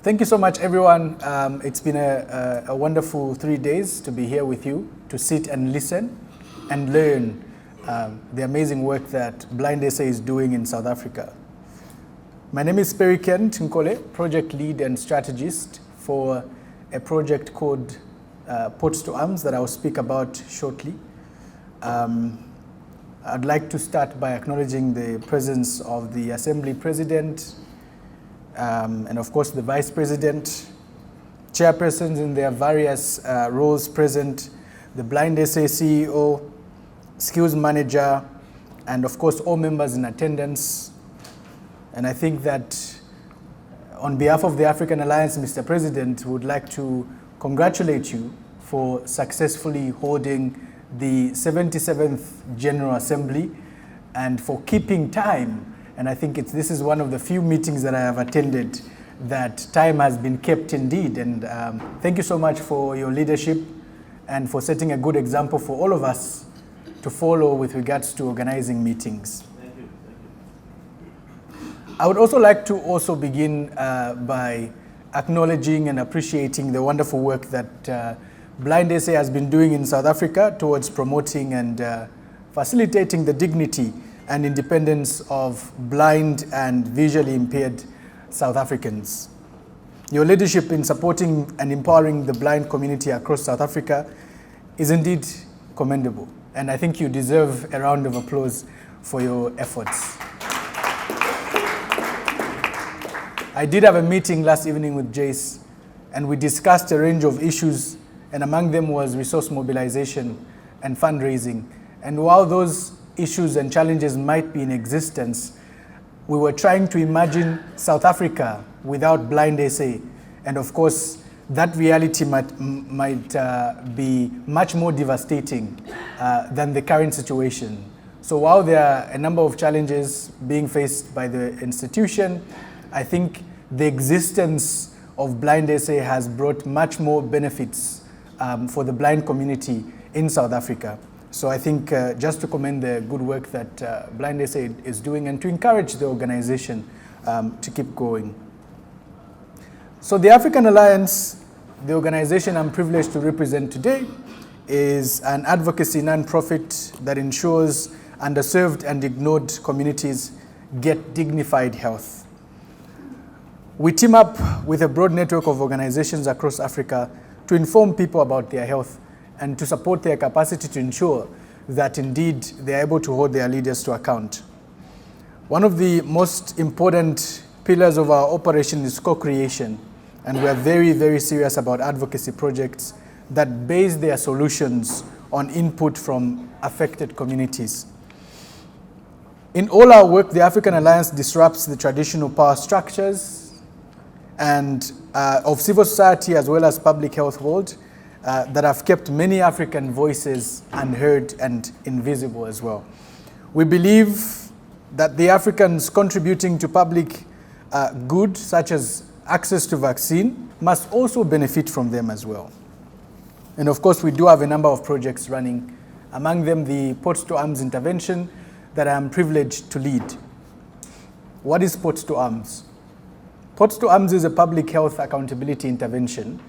Thank you so much, everyone. It's been a wonderful 3 days to be here with you, to sit and listen and learn the amazing work that BlindSA is doing in South Africa. My name is Perrykent Nkole, project lead and strategist for a project called Ports2Arms that I will speak about shortly. I'd like to start by acknowledging the presence of the Assembly President, and of course the Vice President, chairpersons in their various roles present, the BlindSA CEO, skills manager, and of course all members in attendance. And I think that on behalf of the African Alliance, Mr. President, would like to congratulate you for successfully holding the 77th General Assembly and for keeping time. And I think this is one of the few meetings that I have attended that time has been kept indeed. And thank you so much for your leadership and for setting a good example for all of us to follow with regards to organizing meetings. Thank you. Thank you. I would also like to begin by acknowledging and appreciating the wonderful work that BlindSA has been doing in South Africa towards promoting and facilitating the dignity and independence of blind and visually impaired South Africans. Your leadership in supporting and empowering the blind community across South Africa is indeed commendable, and I think you deserve a round of applause for your efforts. I did have a meeting last evening with Jace, and we discussed a range of issues, and among them was resource mobilization and fundraising. And while those issues and challenges might be in existence, we were trying to imagine South Africa without BlindSA. And of course, that reality might be much more devastating than the current situation. So while there are a number of challenges being faced by the institution, I think the existence of BlindSA has brought much more benefits for the blind community in South Africa. So I think just to commend the good work that BlindSA is doing and to encourage the organization to keep going. So the African Alliance, the organization I'm privileged to represent today, is an advocacy nonprofit that ensures underserved and ignored communities get dignified health. We team up with a broad network of organizations across Africa to inform people about their health and to support their capacity to ensure that indeed they are able to hold their leaders to account. One of the most important pillars of our operation is co-creation, and we are very, very serious about advocacy projects that base their solutions on input from affected communities. In all our work, the African Alliance disrupts the traditional power structures and of civil society as well as public health world that have kept many African voices unheard and invisible as well. We believe that the Africans contributing to public good, such as access to vaccine, must also benefit from them as well. And of course, we do have a number of projects running, among them the Ports2Arms intervention that I am privileged to lead. What is Ports2Arms? Ports2Arms is a public health accountability intervention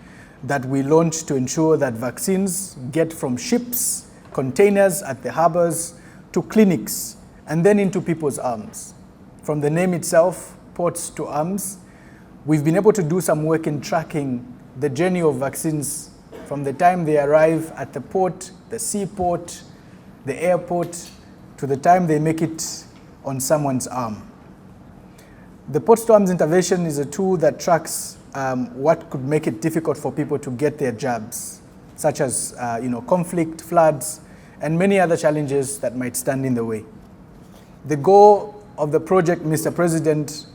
that we launched to ensure that vaccines get from ships, containers at the harbors, to clinics, and then into people's arms. From the name itself, Ports2Arms, we've been able to do some work in tracking the journey of vaccines from the time they arrive at the port, the seaport, the airport, to the time they make it on someone's arm. The Ports2Arms intervention is a tool that tracks what could make it difficult for people to get their jabs, such as conflict, floods, and many other challenges that might stand in the way. The goal of the project, Mr. President,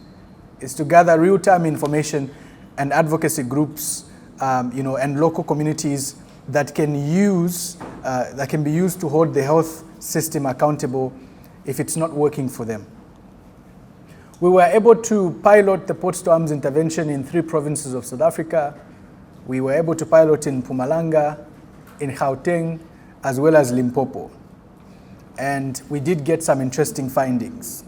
is to gather real-time information and advocacy groups, and local communities that can be used to hold the health system accountable if it's not working for them. We were able to pilot the Ports2Arms intervention in 3 provinces of South Africa. We were able to pilot in Mpumalanga, in Gauteng, as well as Limpopo. And we did get some interesting findings.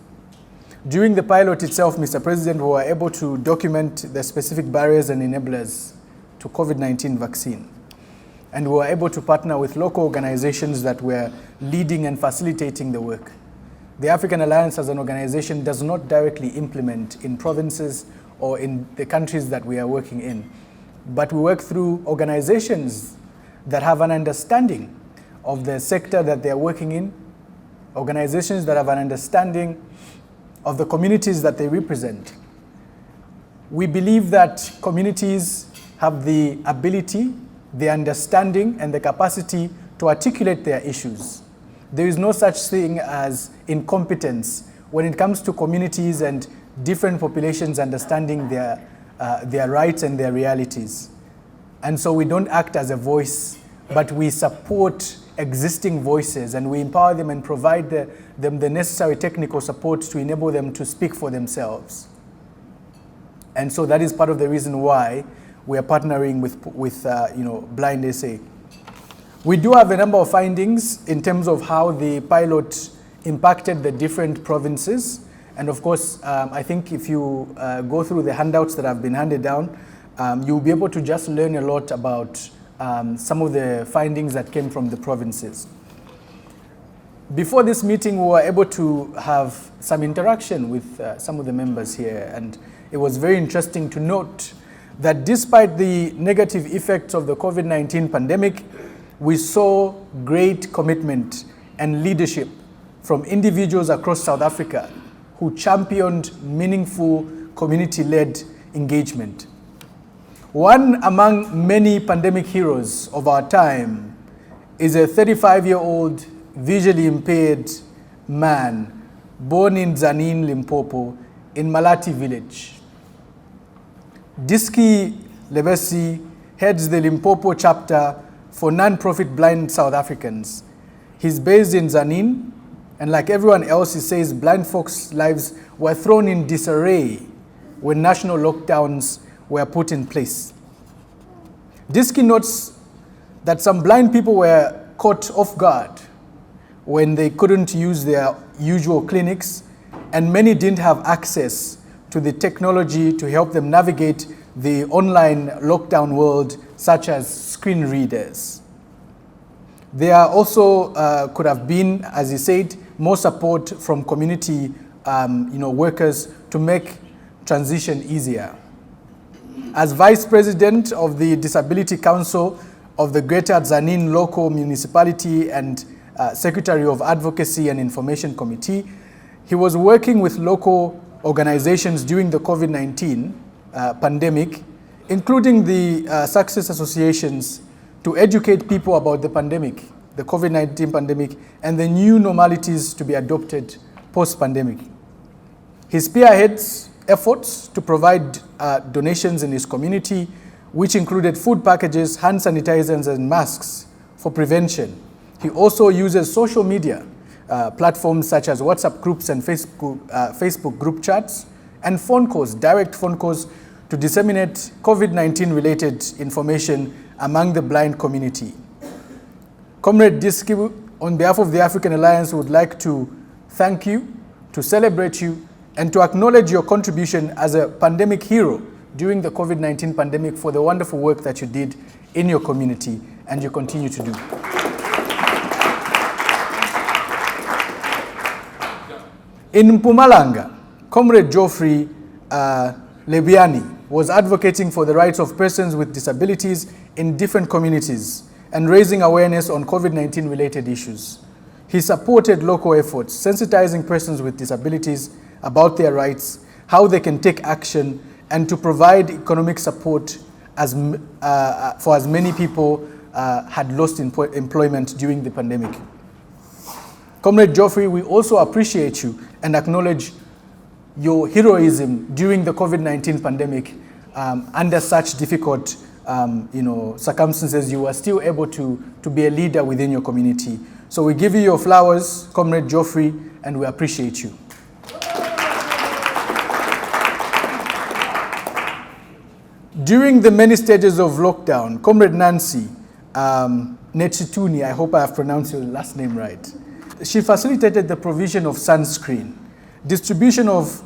During the pilot itself, Mr. President, we were able to document the specific barriers and enablers to COVID-19 vaccine. And we were able to partner with local organizations that were leading and facilitating the work. The African Alliance as an organization does not directly implement in provinces or in the countries that we are working in, but we work through organizations that have an understanding of the sector that they are working in, organizations that have an understanding of the communities that they represent. We believe that communities have the ability, the understanding, and the capacity to articulate their issues. There is no such thing as incompetence when it comes to communities and different populations understanding their rights and their realities. And so we don't act as a voice, but we support existing voices, and we empower them and provide them the necessary technical support to enable them to speak for themselves. And so that is part of the reason why we are partnering with BlindSA. We do have a number of findings in terms of how the pilot impacted the different provinces. And of course, I think if you go through the handouts that have been handed down, you'll be able to just learn a lot about some of the findings that came from the provinces. Before this meeting, we were able to have some interaction with some of the members here, and it was very interesting to note that despite the negative effects of the COVID-19 pandemic, we saw great commitment and leadership from individuals across South Africa who championed meaningful community-led engagement. One among many pandemic heroes of our time is a 35-year-old visually impaired man born in Tzwane, Limpopo, in Malati village. Diski Lebesi heads the Limpopo chapter for non-profit blind South Africans. He's based in Tzwane, and like everyone else, he says blind folks' lives were thrown in disarray when national lockdowns were put in place. Diski notes that some blind people were caught off guard when they couldn't use their usual clinics, and many didn't have access to the technology to help them navigate the online lockdown world, such as screen readers. There also could have been, as he said, more support from community workers to make transition easier. As Vice President of the Disability Council of the Greater Tzwane Local Municipality and Secretary of Advocacy and Information Committee, he was working with local organizations during the COVID-19 pandemic, including the success associations, to educate people about the pandemic, the COVID-19 pandemic, and the new normalities to be adopted post-pandemic. He spearheads efforts to provide donations in his community, which included food packages, hand sanitizers, and masks for prevention. He also uses social media platforms such as WhatsApp groups and Facebook group chats, and phone calls, direct phone calls, to disseminate COVID-19 related information among the blind community. Comrade Diski, on behalf of the African Alliance, would like to thank you, to celebrate you, and to acknowledge your contribution as a pandemic hero during the COVID-19 pandemic for the wonderful work that you did in your community and you continue to do. In Mpumalanga, Comrade Geoffrey Lebiani was advocating for the rights of persons with disabilities in different communities and raising awareness on COVID-19 related issues. He supported local efforts, sensitizing persons with disabilities about their rights, how they can take action, and to provide economic support for as many people had lost employment during the pandemic. Comrade Geoffrey, we also appreciate you and acknowledge your heroism during the COVID-19 pandemic. Under such difficult circumstances, you were still able to be a leader within your community. So we give you your flowers, Comrade Geoffrey, and we appreciate you. During the many stages of lockdown, Comrade Nancy Netsituni, I hope I have pronounced your last name right, she facilitated the provision of sunscreen distribution of,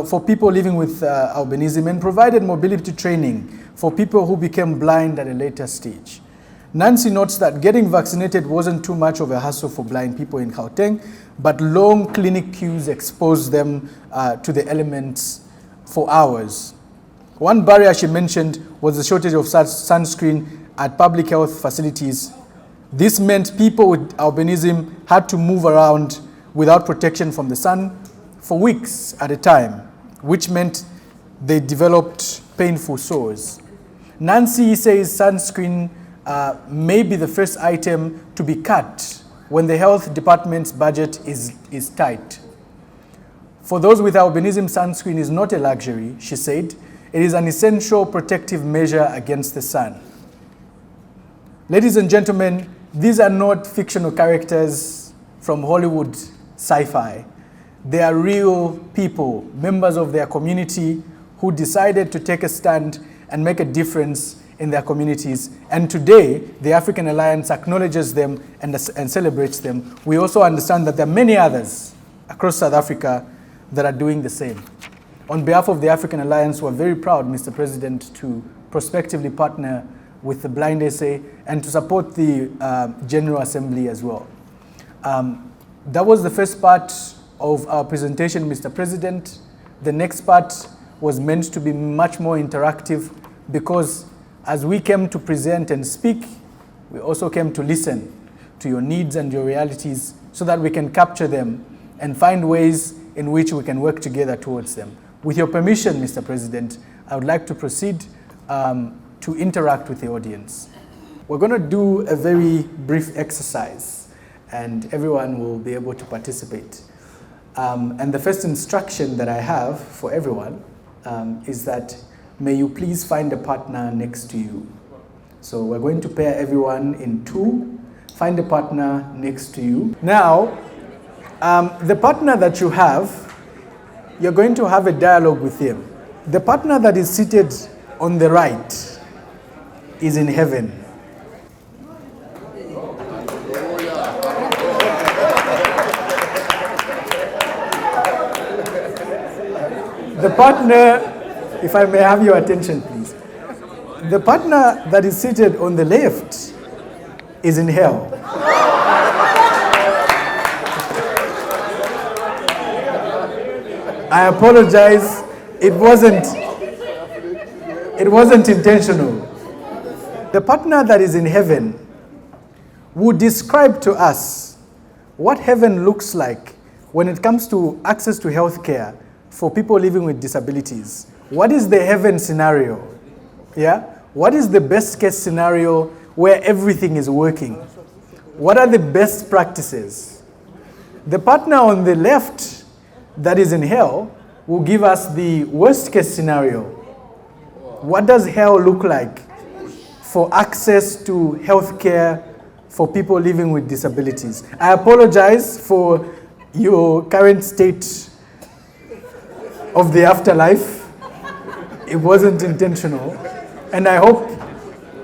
for people living with albinism, and provided mobility training for people who became blind at a later stage. Nancy notes that getting vaccinated wasn't too much of a hassle for blind people in Gauteng, but long clinic queues exposed them to the elements for hours. One barrier she mentioned was the shortage of sunscreen at public health facilities. This meant people with albinism had to move around without protection from the sun for weeks at a time, which meant they developed painful sores. Nancy says sunscreen may be the first item to be cut when the health department's budget is tight. For those with albinism, sunscreen is not a luxury, she said. It is an essential protective measure against the sun. Ladies and gentlemen, these are not fictional characters from Hollywood sci-fi. They are real people, members of their community, who decided to take a stand and make a difference in their communities. And today, the African Alliance acknowledges them and celebrates them. We also understand that there are many others across South Africa that are doing the same. On behalf of the African Alliance, we're very proud, Mr. President, to prospectively partner with the BlindSA and to support the General Assembly as well. That was the first part of our presentation, Mr. President. The next part was meant to be much more interactive because as we came to present and speak, we also came to listen to your needs and your realities so that we can capture them and find ways in which we can work together towards them. With your permission, Mr. President, I would like to proceed to interact with the audience. We're going to do a very brief exercise and everyone will be able to participate. And the first instruction that I have for everyone is that may you please find a partner next to you. So we're going to pair everyone in two. Find a partner next to you. Now, the partner that you have, you're going to have a dialogue with him. The partner that is seated on the right is in heaven. The partner, if I may have your attention, please. The partner that is seated on the left is in hell. I apologize, it wasn't intentional. The partner that is in heaven would describe to us what heaven looks like when it comes to access to healthcare for people living with disabilities. What is the heaven scenario? Yeah? What is the best case scenario where everything is working? What are the best practices? The partner on the left that is in hell will give us the worst case scenario. What does hell look like for access to healthcare for people living with disabilities? I apologize for your current state of the afterlife. It wasn't intentional. And I hope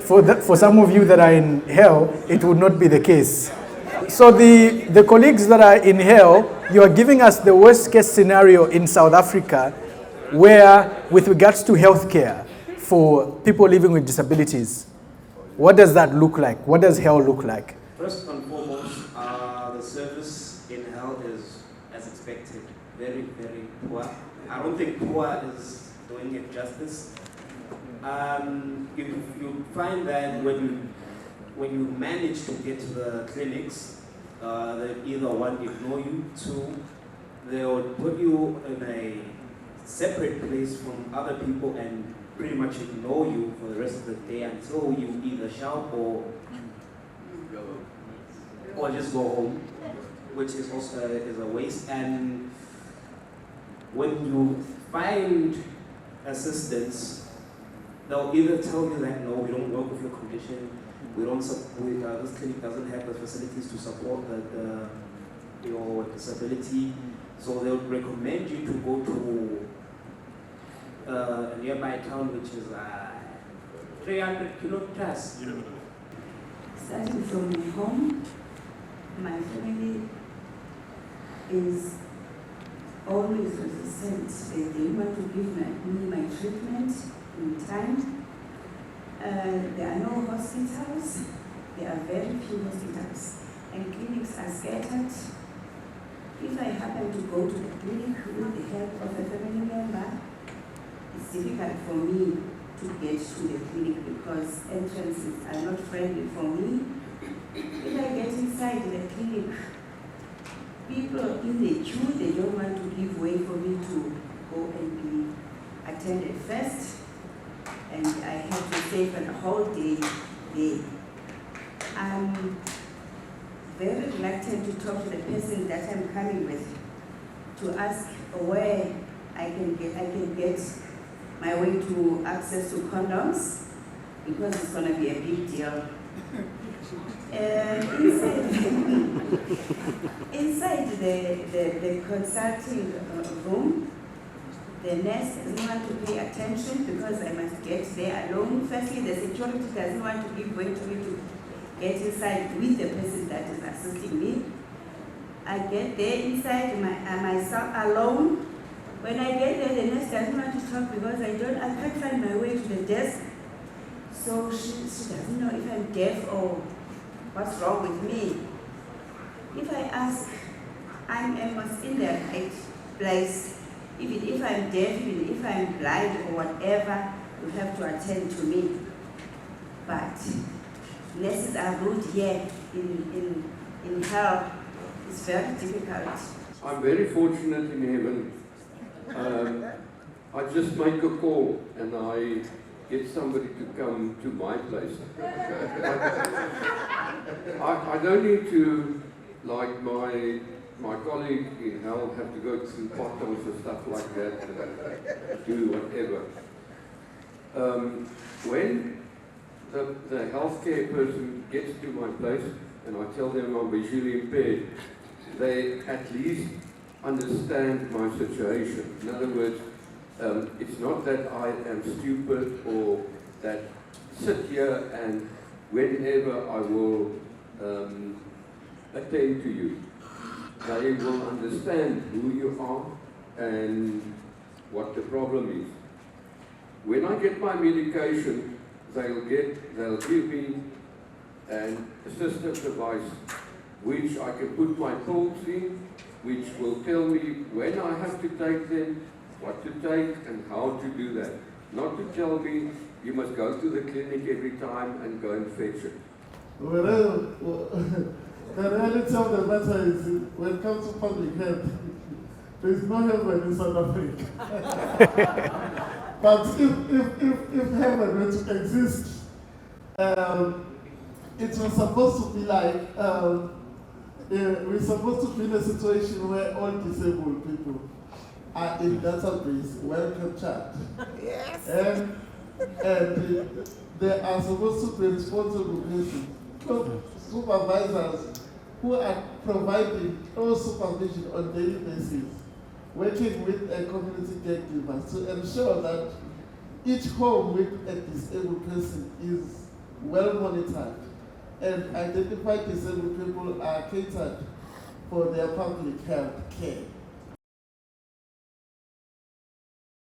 for some of you that are in hell, it would not be the case. So the colleagues that are in hell, you are giving us the worst case scenario in South Africa where, with regards to healthcare for people living with disabilities, what does that look like? What does hell look like? First and foremost, the service in hell is, as expected, very, very poor. I don't think poor is doing it justice. You find that when you manage to get to the clinics, they either one, ignore you, two, they'll put you in a separate place from other people and pretty much ignore you for the rest of the day until you either shout or just go home, which is also is a waste. And when you find assistance, they'll either tell you that no, we don't work with your condition, we don't support, this clinic doesn't have the facilities to support your disability, so they'll recommend you to go to a nearby town which is 300 kilometers. Starting from my home, my family is always resistant. They didn't want to give me my treatment in time. There are no hospitals. There are very few hospitals. And clinics are scattered. If I happen to go to the clinic with the help of a family member, it's difficult for me to get to the clinic because entrances are not friendly for me. If I get inside the clinic, people in the queue, they don't want to give way for me to go and be attended first. And I have to stay for the whole day there. I'm very reluctant to talk to the person that I'm coming with to ask where I can get my way to access to condoms because it's going to be a big deal. Inside the consulting room, the nurse doesn't want to pay attention because I must get there alone. Firstly, the security doesn't want to give way to me to get inside with the person that is assisting me. I get there inside myself alone. When I get there, the nurse doesn't want to talk because I can't find my way to the desk. So she doesn't know if I'm deaf or what's wrong with me. If I ask, I was in the right place. Even if I'm deaf, even if I'm blind or whatever, you have to attend to me. But nurses are rude here in hell. It's very difficult. I'm very fortunate in heaven. I just make a call and I get somebody to come to my place. I don't need to, like my colleague in hell, have to go through potholes and stuff like that and do whatever. When the healthcare person gets to my place and I tell them I'm visually impaired, they at least understand my situation. In other words, it's not that I am stupid or that sit here and whenever I will attend to you. They will understand who you are and what the problem is. When I get my medication, they'll give me an assistive device which I can put my pills in, which will tell me when I have to take them, what to take and how to do that. Not to tell me you must go to the clinic every time and go and fetch it. The reality of the matter is, when it comes to public health, there is no heaven in South Africa. But if heaven were to exist, it was supposed to be like, we're supposed to be in a situation where all disabled people are in database, well captured. Yes. And they are supposed to be responsible people, supervisors who are providing all supervision on daily basis, working with a community caregiver to ensure that each home with a disabled person is well monitored and identified disabled people are catered for their public health care.